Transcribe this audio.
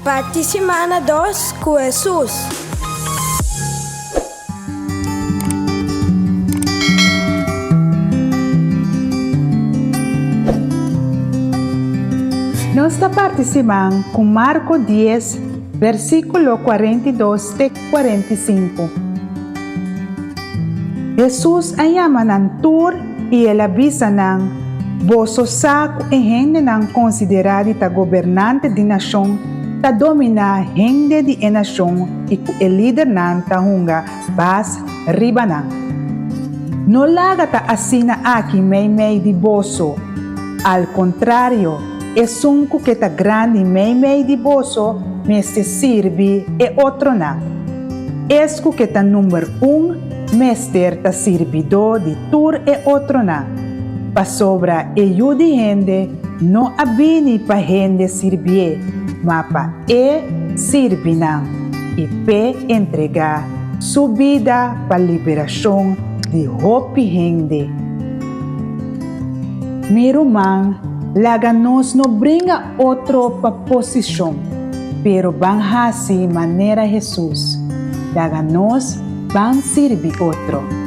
Parte semana 2 com Jesus. Nós está participando com Marco 10, versículo 42 e 45. Jesus ayama ng tur e ele avisa ng boso saco e gente ng considerado ta governante di nasyon ta domina gente di nasyon e o líder ng tahunga bas riba ng. No laga ta asina aki may di boso. Al contrario, es un que ta grande may di boso me se sirvi e otro na. Es que ta number 1 Mester ta servido di tur e otro na. Pa sobra e yudi gente no abini pa gente servie, ma pa e sirvi nang. E pe entregar su vida pa liberación di hopi gente. Miro man, laganos no bringa otro pa posisyon, pero bang hasi manera Jesus. Laganos van sirvi otro.